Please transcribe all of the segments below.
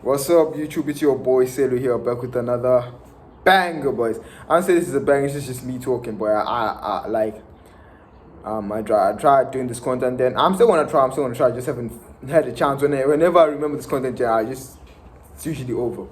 What's up, YouTube? It's your boy Selu here, back with another banger, boys. I don't say this is a banger, it's just me talking, boy. I tried doing this content, then I'm still gonna try. I just haven't had a chance. Whenever I remember this content, it's usually over.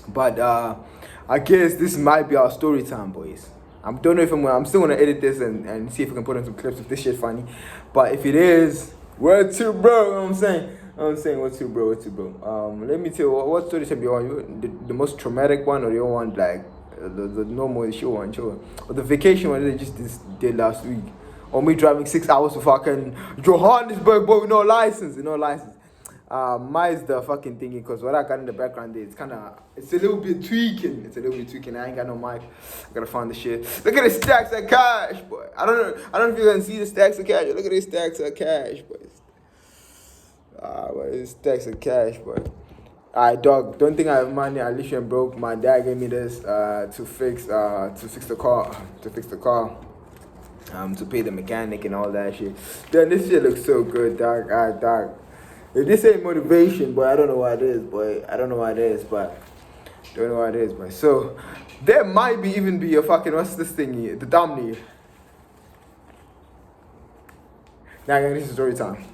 But I guess this might be our story time, boys. I don't know if I'm still gonna edit this and see if we can put in some clips if this shit funny. But if it is, word to bro, you know what I'm saying? What's to bro? Let me tell you, what story should be on you? The most traumatic one, or you want like the normal show one, sure. Or the vacation one they just did last week. Or me driving 6 hours to fucking Johannesburg, boy, with no license. Mine's the fucking thingy, because what I got in the background there, it's a little bit tweaking. I ain't got no mic. I gotta find the shit. Look at the stacks of cash, boy. I don't know if you can see the stacks of cash. Look at these stacks of cash, boy. It's stacks of cash, boy. Alright, dog. Don't think I have money. I literally broke. My dad gave me this to fix the car. To pay the mechanic and all that shit. Then this shit looks so good, dog. Dog. If this ain't motivation, boy, I don't know what it is, boy. So there might even be a fucking, what's this thing? The thumbnail. Nah, this is story time.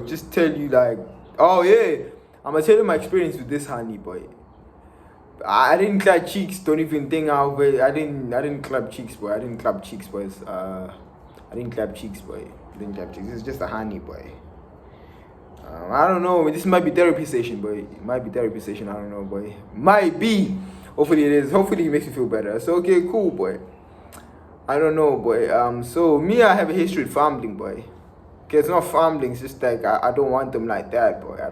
Just tell you like, I'm gonna tell you my experience with this honey, boy. I didn't clap cheeks. Don't even think I'll wait. I didn't clap cheeks, boy. Boys. It's just a honey, boy. I don't know. This might be therapy session, boy. I don't know, boy. Might be. Hopefully it is. Hopefully it makes you feel better. So okay, cool, boy. I don't know, boy. So me, I have a history with fumbling, boy. Okay, it's not fumbling. It's just like I don't want them like that, boy. You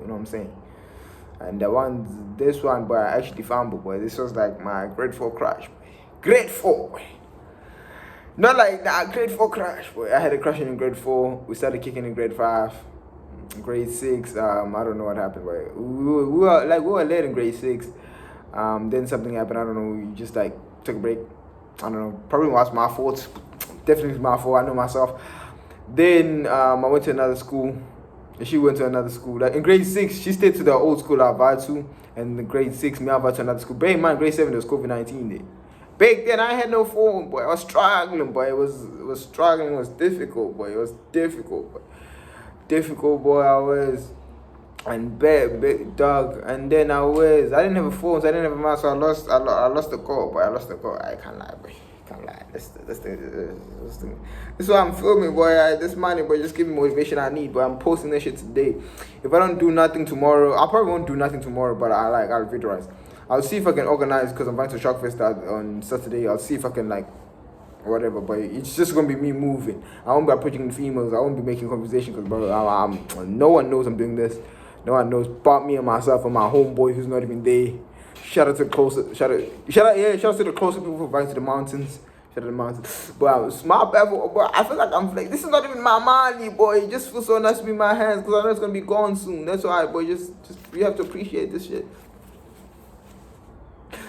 know what I'm saying? And this one, boy, I actually fumbled, boy. This was like my grade 4 crash, boy. Grade 4, boy. Not like that, grade 4 crash, boy. I had a crash in grade 4. We started kicking in grade 5. Grade 6, I don't know what happened, boy. We were late in grade 6. Then something happened, I don't know. We just like took a break. I don't know. Probably was my fault. Definitely my fault. I know myself. Then I went to another school. She went to another school. Like in grade 6, she stayed to the old school I applied to. And in grade 6, me I applied to another school. Bear in mind, grade 7 there was COVID-19 there. Back then I had no phone, boy. I was struggling, boy. It was struggling. It was difficult, boy. I was. And big dog. And then I didn't have a phone, so I didn't have a mouse, so I lost the call, boy. I can't lie, boy. This is why I'm filming, boy. This money, boy, just give me motivation I need, boy. I'm posting this shit today. If I don't do nothing tomorrow, I probably won't do nothing tomorrow, but I'll videoize. I'll see if I can organize, because I'm going to Shockfest on Saturday. I'll see if I can, like, whatever, but it's just going to be me moving. I won't be approaching females. I won't be making conversation, because, bro, no one knows I'm doing this. No one knows but me and myself and my homeboy who's not even there. Shout out to the closer people who invited to the mountains. Shout out to the mountains. But it's my bad, but I feel like I'm like, this is not even my money, boy. It just feels so nice to be in my hands, because I know it's going to be gone soon. That's why, boy, just you have to appreciate this shit.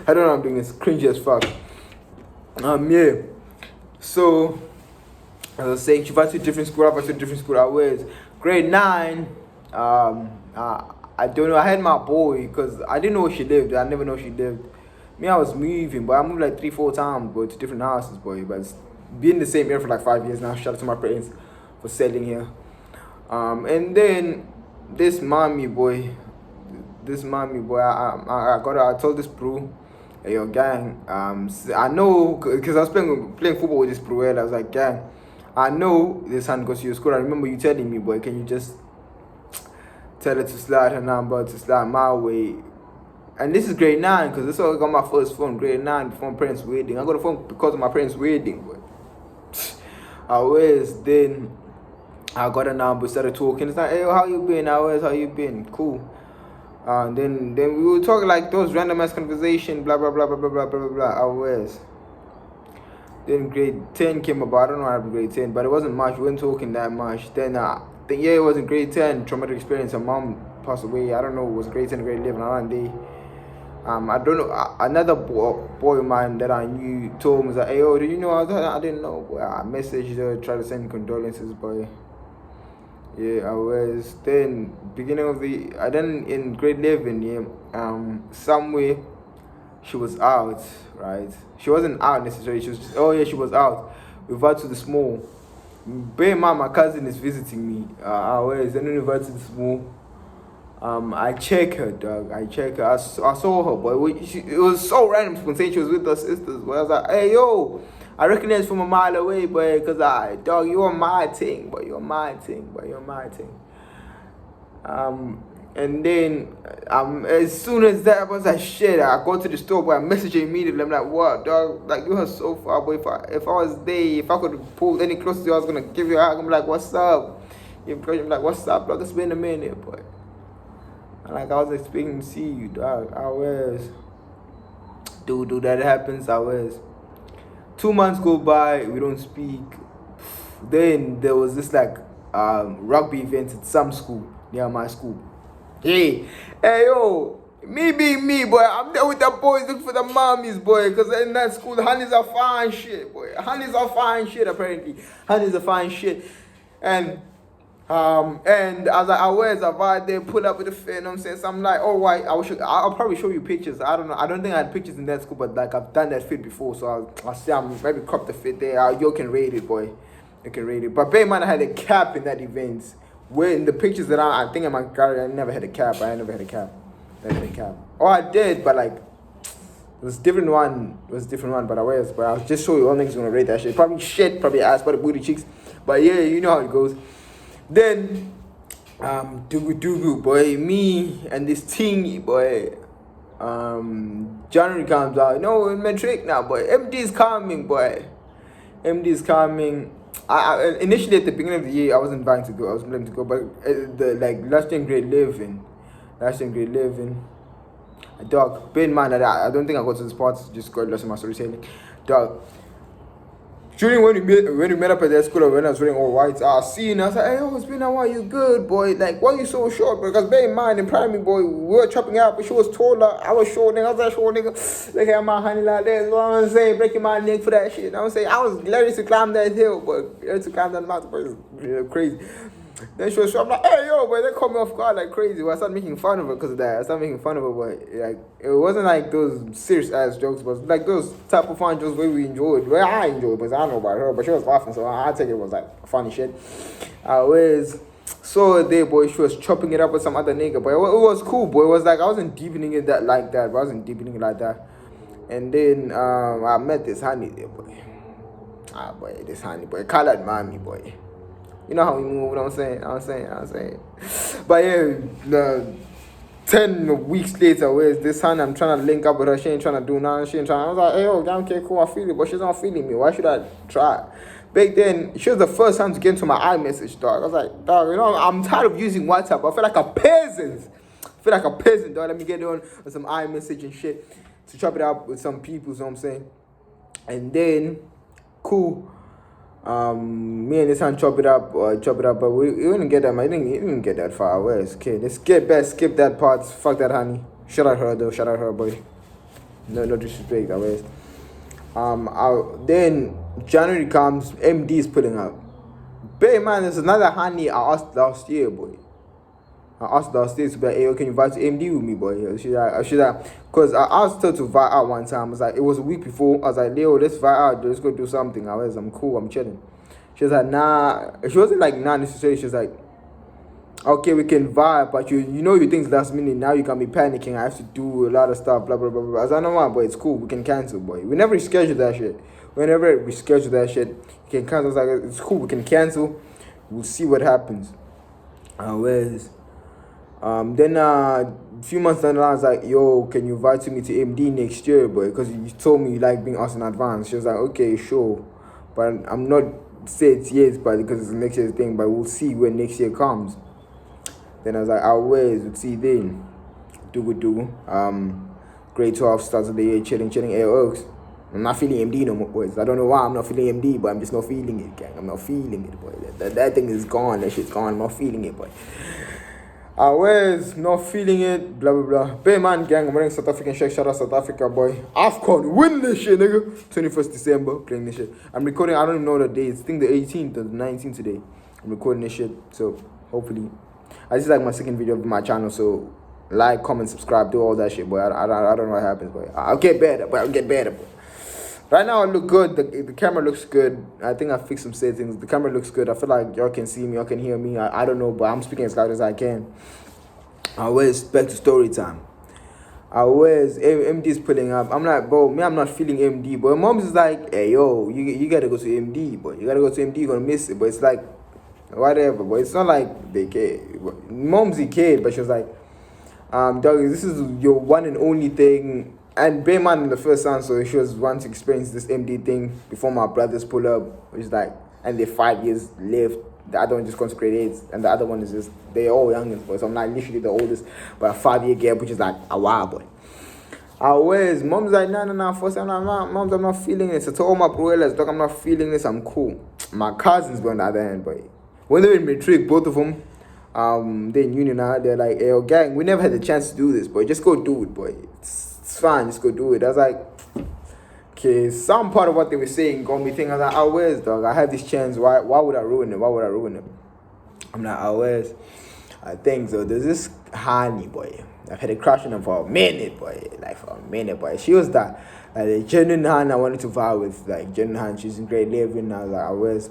I don't know, I'm doing this cringy as fuck. So, as I was saying, she went to a different school. I was grade 9. I don't know. I had my boy, because I didn't know where she lived. I never know she lived. Me, I was moving, but I moved like 3-4 times, boy, to different houses, boy. But it's been in the same area for like 5 years now. Shout out to my parents for selling here. And then this mommy boy, I told this bro, hey, yo, gang, I know, because I was playing football with this bro, and I was like, gang, I know this hand goes to your school. I remember you telling me, boy, can you just tell her to slide her number, to slide my way. And this is grade 9, because this is how I got my first phone, grade 9, before my parents' wedding. I got a phone because of my parents' wedding, boy. Then I got a number, started talking. It's like, hey, how you been? Cool. Then we were talking like those random ass conversation, blah blah blah blah blah blah blah blah. Then grade 10 came about. I don't know what happened grade 10, but it wasn't much. We weren't talking that much. Then it was in grade 10, traumatic experience. Her mom passed away. I don't know, it was grade 10, grade 11, around there. I don't know. Another boy of mine that I knew told me, was like, hey, yo, do you know? I didn't know, boy. I messaged her, tried to send condolences, boy. Yeah, I was then beginning of the. I then in grade 11. Yeah, somewhere she was out, right? She wasn't out necessarily. She was just, oh yeah, she was out. We went to the small. Bear my cousin is visiting me. I was then we went to the small. I check her, dog. I check her. I saw her, boy. It was so random, spontaneous. She was with her sisters. But I was like, hey, yo, I recognize from a mile away, boy. Cause dog, you're my thing, boy. You're my thing, boy. You're my thing. And then, as soon as that, I was like, shit. I go to the store, boy. I message her immediately. I'm like, what, dog? Like, you are so far, boy. If I was there, if I could pull any closer to you, I was gonna give you a hug. I'm like, what's up? I'm like, what's up, dog? It's been a minute, boy. And like I was expecting to see you, dog. I was. Dude, that happens. I was. 2 months go by, we don't speak. Then there was this like rugby event at some school near my school. Hey yo, me being me, boy. I'm there with the boys looking for the mommies, boy. Cause in that school, the honeys are fine shit, boy. Honeys are fine shit, apparently. Honeys are fine shit, and as I was about there, pull up with the fan, you know what I'm saying? So I'm like, oh, right, I'll probably show you pictures. I don't know. I don't think I had pictures in that school, but like I've done that fit before, so I'll say I'm maybe crop the fit there. You can rate it, boy. You can rate it. But bear in mind, I had a cap in that event. Where in the pictures that I think in my gallery, I never had a cap. I never had a cap. Oh, I did, but like, it was different one. But I'll just show you all niggas gonna rate that shit. Probably shit, probably ass, probably booty cheeks. But yeah, you know how it goes. Then, Dugu, boy, me and this thingy, boy, January comes out. No, in metric now, boy. MD is coming, boy. MD is coming. I initially at the beginning of the year, I wasn't planning to go. I was planning to go, but last year in grade 11, dog. Bear in mind that I don't think I got to the spots. Just got lost in my storytelling, dog. During when we met up at that school, when I was wearing all white, I seen. I was like, hey, yo, it's been a while. You good, boy? Like, why you so short? Because bear in mind, in primary, boy, we were chopping out, but she was taller. I was short, nigga. I was that short, nigga. Look at my honey like that. You know what I'm saying? Breaking my neck for that shit. You know what I'm saying? I was ready to climb that hill, but ready to climb that mountain, but it's crazy. Then she was short. I'm like, hey, yo, boy, they caught me off guard like crazy. But I started making fun of her because of that. I started making fun of her, but like, it wasn't like those serious ass jokes, but like those type of fun jokes where we enjoyed. Well, I enjoyed, but I don't know about her, but she was laughing, so I take it was like funny shit. I was so there, boy. She was chopping it up with some other nigga, but it was cool, boy. It was like I wasn't deepening it like that. But I wasn't deepening it like that. And then I met this honey there, boy. Boy, this honey, boy, colored mommy, boy. You know how we move, what I'm saying. But yeah, the 10 weeks later, where's this honey? I'm trying to link up with her. She ain't trying to do nothing. I was like, hey, yo, okay, cool, I feel it. But she's not feeling me. Why should I try? Back then, she was the first time to get into my iMessage, dog. I was like, dog, you know, I'm tired of using WhatsApp. I feel like a peasant. Dog. Let me get on with some iMessage and shit to chop it up with some people, you know what I'm saying? And then, cool. Me and this hand chop it up, but we didn't get that. I didn't get that far. Where's okay? Let's skip that part. Fuck that, honey. Shout out her, boy. No disrespect, always. Then January comes, MD is pulling up. Bear in mind, there's another honey I asked last year, boy. I asked last year to be like, hey, can you invite to MD with me, boy? She's like, because I asked her to invite out one time. I was like, it was a week before. I was like, Leo, let's invite out. Let's go do something. I'm cool. I'm chilling. She was like, nah. She wasn't like, nah, necessarily. She was like, okay, we can vibe, but you know your things last minute. Now you can be panicking. I have to do a lot of stuff, blah, blah, blah, blah. I was like, no, man, boy, it's cool. We can cancel, boy. We never reschedule that shit. Whenever we schedule that shit, you can cancel. I was like, it's cool. We can cancel. We'll see what happens. Then a few months down the line, I was like, yo, can you invite me to MD next year, boy? Because you told me you like being asked in advance. She was like, okay, sure. But I'm not said yes, but because it's next year's thing, but we'll see when next year comes. Then I was like, we'll see then. Grade 12 starts of the year, chilling, Oaks. I'm not feeling MD no more, boys. I don't know why I'm not feeling MD, but I'm just not feeling it, gang. I'm not feeling it, boy. That thing is gone. That shit's gone. I'm not feeling it, boy. I was not feeling it, blah, blah, blah. Bay man, gang, I'm wearing South African shirt. Shout out South Africa, boy. AFCON, win this shit, nigga. 21st December, playing this shit. I'm recording, I don't even know the dates. I think the 18th or the 19th today. I'm recording this shit, so Hopefully, I just like my second video of my channel, so like, comment, subscribe, do all that shit, boy. I don't know what happens, boy. I'll get better, but I'll get better, boy. Right now I look good. The camera looks good. I think I fixed some settings. The camera looks good. I feel like y'all can see me, y'all can hear me. I don't know, but I'm speaking as loud as I can. I always back to story time. I always MD's pulling up. I'm like, bro, me, I'm not feeling MD. But mom's is like, hey yo, you gotta go to MD, boy. You gotta go to MD, you're gonna miss it. But it's like whatever, but it's not like they care. Mom's cared, but she was like, dog, this is your one and only thing. And bear in mind in the first time, so she was wanting to experience this MD thing before my brothers pull up, which is like, and they're 5 years left. The other one just gone to grade 8, and the other one is just, they're all youngest, boy. So I'm like literally the oldest, but a 5-year gap, which is like a while, boy. I always, mom's like, nah, first I'm like, mom's, I'm not feeling this. So to all my brothers, dog, I'm not feeling this, I'm cool. My cousins, but on the other hand, boy, when they were in matric, both of them, they're in uni now, they're like, hey, yo, gang, we never had the chance to do this, boy. Just go do it, boy. It's fine, just go do it. I was like, okay, some part of what they were saying got me thinking, I was like, oh, where's, dog? I had this chance, why would I ruin it? Why would I ruin it? I'm like, oh, where's? I think so. There's this honey, boy. I've had a crush on her for a minute, boy. Like, for a minute, boy. She was that, like, the genuine hand I wanted to vibe with, like, genuine hand. She's in grade 11. I was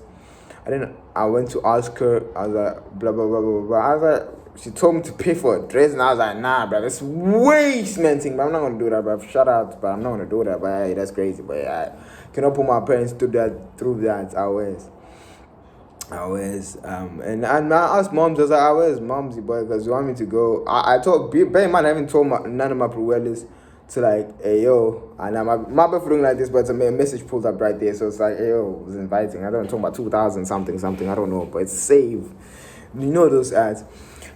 like, I went to ask her, I was like, blah, blah, blah, blah, blah. I was like, she told me to pay for a dress, and I was like, nah, bro, that's way cementing, but I'm not gonna do that, bro. Shout out, but I'm not gonna do that, but hey, that's crazy, but I cannot put my parents through that. I always, and I asked moms, I was like, where's momsy, boy, because you want me to go. I told, bear in mind, I haven't told none of my Pruellas to like, hey, yo, and my bad for doing like this, but a message pulled up right there, so it's like, hey, yo, I was inviting, I don't talk about 2,000 something, I don't know, but it's saved. You know those ads.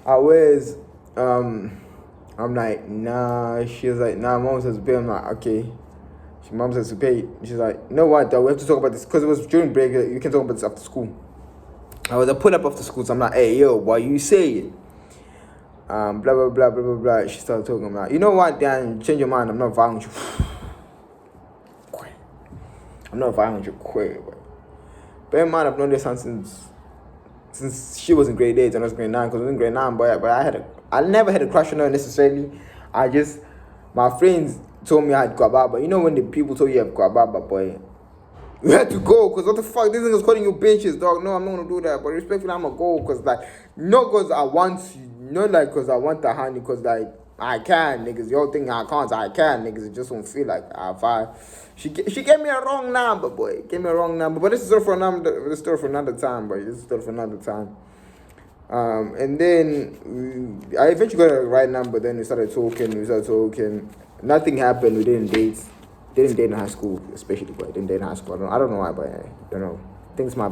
I always, I'm like, nah. She was like, nah, mom says to pay. I'm like, okay. Mom says to pay. She's like, you know what, though, we have to talk about this, because it was during break, you can talk about this after school. I was pull up after school, so I'm like, hey, yo, why you say it? Blah, blah, blah, blah, blah, blah. She started talking. I'm like, you know what, Dan, change your mind, I'm not violent with you. I'm not violent with you, quick, boy. Bear in mind, I've known this since she was in grade 8 and I was grade 9, because I was in grade 9, but I never had a crush on her necessarily. My friends told me I had Guababa. You know when the people told you have Guababa, boy, you had to go, because what the fuck, this nigga's calling you bitches, dog. No, I'm not gonna do that, but respectfully, I'm gonna go, because like, not because I want you, not like because I want the honey, because like, I can, niggas. Y'all think I can't, I can, niggas. It just won't feel like she gave me a wrong number, boy. Gave me a wrong number. But this is a story for another time, boy. This is a story for another time. And then I eventually got a right number. Then we started talking. Nothing happened. We didn't date. Didn't date in high school, especially, boy. Didn't date in high school. I don't know why, but I don't know. I think it's my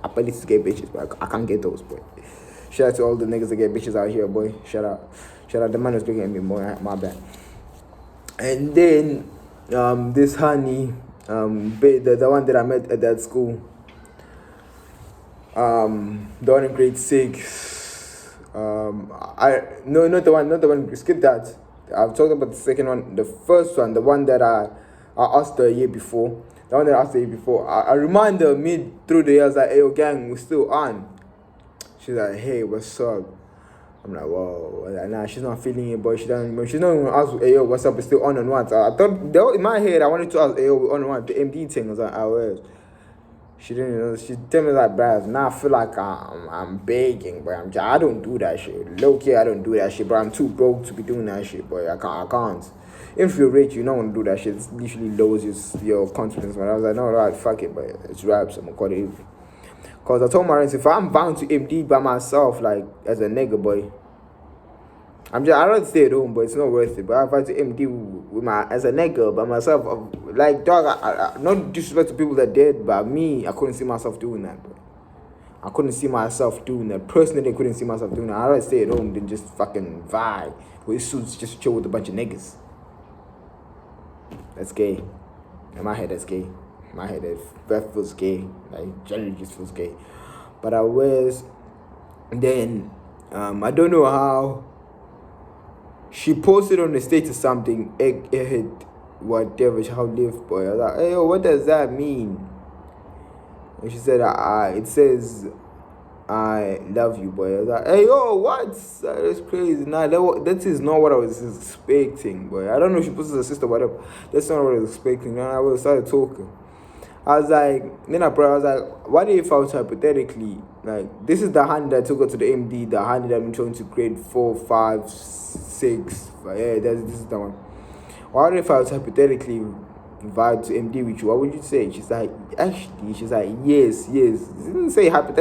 ability to get bitches, but I can't get those, boy. Shout out to all the niggas that get bitches out here, boy. Shout out. The man was looking at me more. My bad. And then this honey, the one that I met at that school, the one in grade 6. Not the one. Skip that. I've talked about the second one, the first one, the one that I asked the year before. The one that I asked the year before. I remind her through the years like, hey, yo, gang, we're still on. She's like, hey, what's up? I'm like, whoa. Like, nah, she's not feeling it, boy. She's not even ask, hey, yo, what's up? It's still on and what? I thought, in my head, I wanted to ask, hey, yo, we're on and what? The MD thing. I was like, was. She didn't know. She told me like, bruh, now I feel like I'm begging, but I don't do that shit. Low key, I don't do that shit, but I'm too broke to be doing that shit, boy. I can't. If you're rich, you don't want to do that shit. It literally lowers your confidence. But I was like, no, right, fuck it, but it's raps. I'm gonna call it. Because I told my friends, if I'm bound to MD by myself, like, as a nigga, boy, I'd rather stay at home, but it's not worth it. But if I to MD as a nigga by myself, like, dog, I not disrespect to people that did, but me, I couldn't see myself doing that, bro. I couldn't see myself doing that. Personally, I couldn't see myself doing that. I'd rather stay at home than just fucking vibe with suits, just chill with a bunch of niggas. That's gay. In my head, that's gay. In my head, that feels gay. Like, generally just feels gay. But I was, then, I don't know how, she posted on the status something, whatever, how live, boy. I was like, hey, yo, what does that mean? And she said, it says, I love you, boy. I was like, hey, yo, what? That's crazy. Nah, that is not what I was expecting, boy. I don't know if she puts her sister, whatever. That's not what I was expecting. Then I started talking. I was like, then I was like, what if I was hypothetically, like, this is the hand that took her to the MD, the hand that I'm trying to create 4, 5, 6. Yeah, this is the one. What if I was hypothetically invited to MD with you? What would you say? She's like, actually, she's like, yes. She didn't say hypothetically.